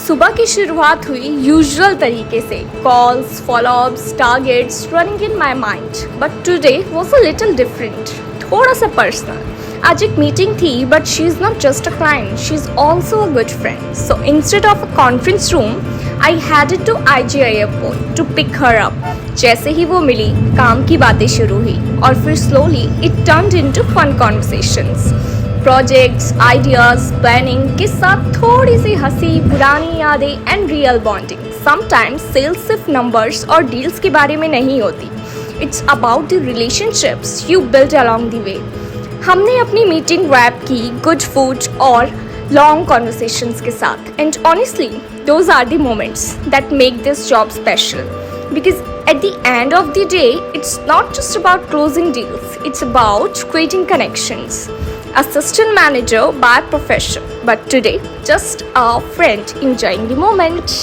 सुबह की शुरुआत हुई यूजुअल तरीके से, calls, followups, targets running in my mind, but today was a little different, थोड़ा सा पर्सनल. आज एक मीटिंग थी, but she is not just a client, she is also a good friend. So instead of a conference room, I headed to IG airport to pick her up. जैसे ही वो मिली, काम की बातें शुरू हुई और फिर slowly it turned into fun conversations. Projects, ideas, planning के साथ थोड़ी सी हंसी, पुरानी यादें and real bonding. Sometimes sales सिर्फ नंबर्स और डील्स के बारे में नहीं होती. It's about the relationships you build along the way. हमने अपनी मीटिंग रैप की गुड फूड और लॉन्ग कॉन्वर्सेशंस के साथ. And honestly those are the moments that make this job special. Because at the end of the day, it's not just about closing deals, it's about creating connections. Assistant manager by profession, but today, just a friend enjoying the moment.